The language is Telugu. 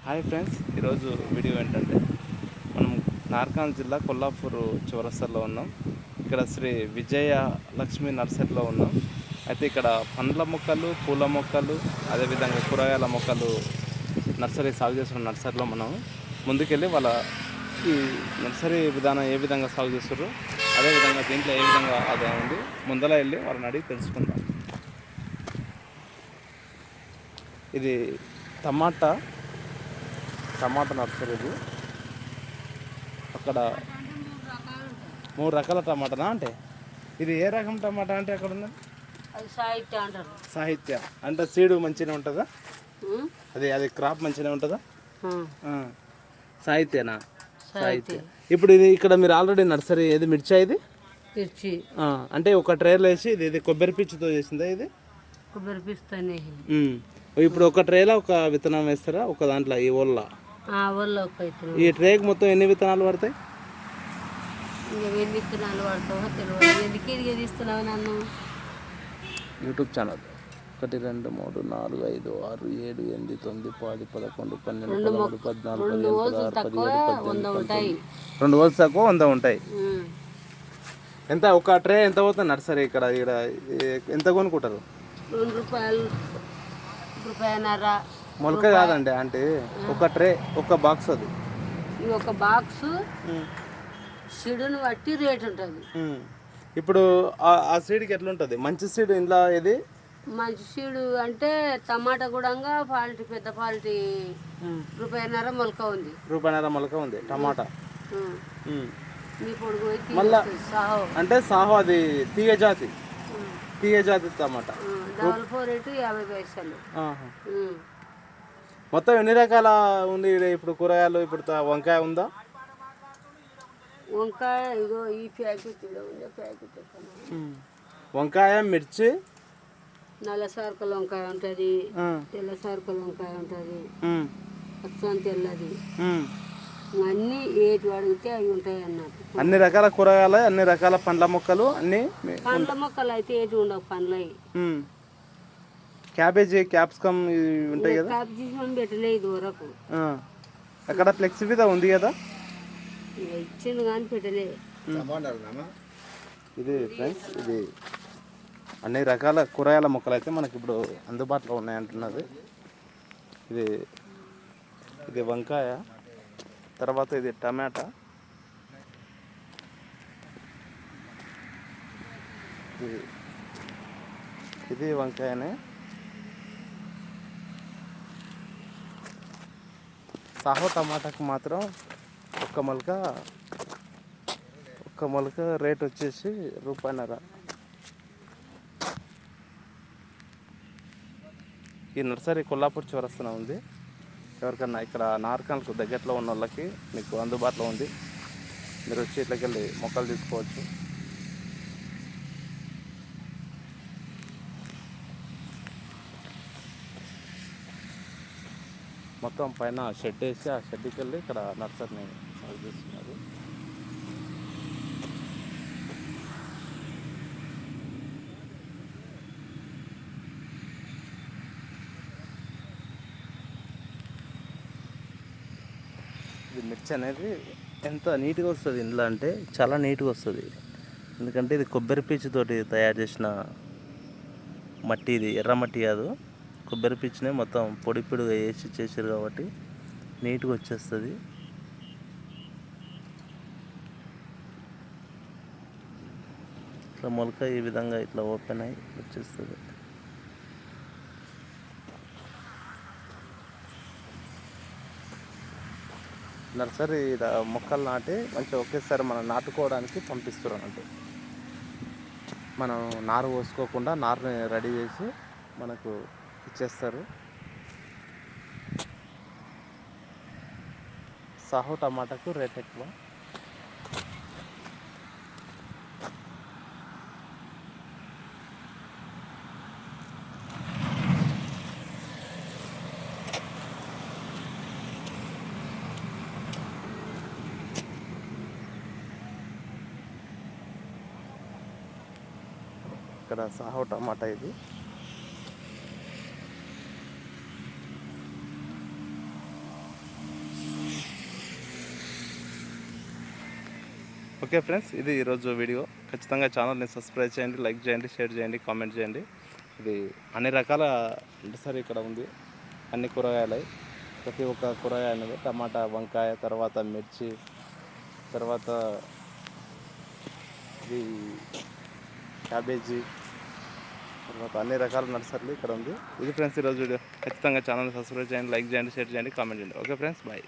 హాయ్ ఫ్రెండ్స్, ఈరోజు వీడియో ఏంటంటే మనం నార్కాల్ జిల్లా కొల్లాపూర్ చౌరస్తాలో ఉన్నాం. ఇక్కడ శ్రీ విజయ లక్ష్మి నర్సరీలో ఉన్నాం. అయితే ఇక్కడ పండ్ల మొక్కలు, పూల మొక్కలు, అదేవిధంగా కూరగాయల మొక్కలు నర్సరీ సాగు చేస్తున్న నర్సరీలో మనం ముందుకెళ్ళి వాళ్ళ ఈ నర్సరీ విధానం ఏ విధంగా సాగు చేస్తారో అదేవిధంగా దీంట్లో ఏ విధంగా ఆదాయం ఉంది ముందర వెళ్ళి వాళ్ళని అడిగి తెలుసుకుందాం. ఇది టమాటా నర్సరీ. ఇది అక్కడ 3 రకాల టమాటానా అంటే ఇది ఏ రకం టమాటా అంటే అక్కడ ఉన్నది? సాహిత్య అంటే సీడు మంచిగా ఉంటుందా? అది క్రాప్ మంచిగా ఉంటుందా? సాహిత్యనా? సాహిత్య. ఇప్పుడు ఇది ఇక్కడ మీరు ఆల్రెడీ నర్సరీ ఏది మిర్చి ఇది అంటే ఒక ట్రేలో వేసి ఇది కొబ్బరి పిచ్చితో చేసిందా? ఇది కొబ్బరి పిస్తోనే. ఇప్పుడు ఒక ట్రేలో ఒక విత్తనం వేస్తారా? ఒక దాంట్లో ఈ ఓళ్ళ ఈ ట్రేకి మొత్తం ఎన్ని విత్తనాలు పడతాయి? ఎన్ని విత్తనాలు పడతావో తెలియదు. ఎందుకు ఇది తీస్తున్నావు నన్ను? యూట్యూబ్ ఛానల్ 1 2 3 4 5 6 7 8 9 10 11 12 13 14 15 16 17 2 రోజులు తక్కువ 100 ఉంటాయి. ఎంత ఒక ట్రే ఎంత పోతుంది నర్సరీ? ఇక్కడ ఎంత కొనుక్కుంటారు? ₹2, ₹1.5. మొలక కాదండి, అంటే ఒక ట్రే ఒక బాక్స్. అది ఒక బాక్స్ సీడుని బట్టి రేట్ ఉంటుంది. ఇప్పుడు ఆ సీడ్కి ఎట్లా ఉంటుంది? మంచి సీడ్ ఇంట్లో ఏది? మంచి సీడు అంటే టమాటా కూడా క్వాలిటీ, పెద్ద క్వాలిటీ ₹1.5 మొలక ఉంది. ₹1.5 మొలక ఉంది టమాటా. మీ పొడుగు మళ్ళా అంటే సాహో అది తీగ జాతి టమాటా. 50 పైసలు. మొత్తం ఎన్ని రకాల ఉంది ఇప్పుడు కూరగాయలు? ఇప్పుడు వంకాయ ఉందా? వంకాయ ఇగో ఈ ప్యాకెట్ వంకాయ, మిర్చి, నల్ల సరుకుల వంకాయ ఉంటుంది, తెల్ల సరుకుల వంకాయ ఉంటుంది, అచ్చం తెల్లది, అన్నీ ఏటి అడిగితే అవి ఉంటాయి అన్నట్టు. అన్ని రకాల కూరగాయలు, అన్ని రకాల పండ్ల మొక్కలు, అన్ని పండ్ల మొక్కలు అయితే ఏటి ఉండవు. పండ్లు అవి క్యాబేజీ, క్యాప్సికమ్ ఉంటాయి కదా? క్యాప్సికమ్ పెట్టలేదు ఇది వరకు. అక్కడ ఫ్లెక్సీ మీద ఉంది కదా? ఇచ్చింది కానీ పెట్టలే. ఇది ఫ్రెండ్స్, ఇది అన్ని రకాల కూరగాయల మొక్కలు అయితే మనకి ఇప్పుడు అందుబాటులో ఉన్నాయంటున్నది. ఇది వంకాయ, తర్వాత ఇది టమాటా, ఇది వంకాయనే. సాహో టమాటాకు మాత్రం ఒక్క మొలక రేట్ వచ్చేసి ₹1.5. ఈ నర్సరీ కొల్లాపూర్ చౌరస్తాలో ఉంది. ఎవరికన్నా ఇక్కడ నార్కల్కు దగ్గరలో ఉన్న వాళ్ళకి మీకు అందుబాటులో ఉంది. మీరు వచ్చి ఇట్లకి వెళ్ళి మొక్కలు తీసుకోవచ్చు. మొత్తం పైన షెడ్ వేసి ఆ షెడ్కి వెళ్ళి ఇక్కడ నర్సరీని సాగు చేస్తున్నారు. ఇది మిర్చి అనేది ఎంత నీట్గా వస్తుంది ఇంట్లో అంటే చాలా నీట్గా వస్తుంది. ఎందుకంటే ఇది కొబ్బరి పీచుతోటి తయారు చేసిన మట్టి. ఇది ఎర్ర మట్టి కాదు, కొబ్బరి పీచునే మొత్తం పొడి పొడిగా వేసి చేసారు కాబట్టి నీట్గా వచ్చేస్తుంది. ఇట్లా మొలక ఈ విధంగా ఇట్లా ఓపెన్ అయ్యి వచ్చేస్తుంది. నర్సరీ మొక్కలు నాటి మంచిగా ఒకేసారి మనం నాటుకోవడానికి పంపిస్తారు అన్నట్టు. మనం నారు పోసుకోకుండా నారుని రెడీ చేసి మనకు ఇచ్చేస్తారు. సాహో టమాటాకు రేట్ ఎక్కువ. ఇక్కడ సాహో టమాటా ఇది. ఓకే ఫ్రెండ్స్, ఇది ఈరోజు వీడియో. ఖచ్చితంగా ఛానల్ని సబ్స్క్రైబ్ చేయండి, లైక్ చేయండి, షేర్ చేయండి, కామెంట్ చేయండి. ఇది అన్ని రకాల నర్సరీ ఇక్కడ ఉంది. అన్ని కూరగాయలు, ప్రతి ఒక్క కూరగాయ అనేది టమాటా, వంకాయ, తర్వాత మిర్చి, తర్వాత ఇది క్యాబేజీ, తర్వాత అన్ని రకాల నర్సరీలు ఇక్కడ ఉంది. ఇది ఫ్రెండ్స్ ఈరోజు వీడియో. ఖచ్చితంగా ఛానల్ని సబ్స్క్రైబ్ చేయండి, లైక్ చేయండి, షేర్ చేయండి, కామెంట్ చేయండి. Okay friends, bye.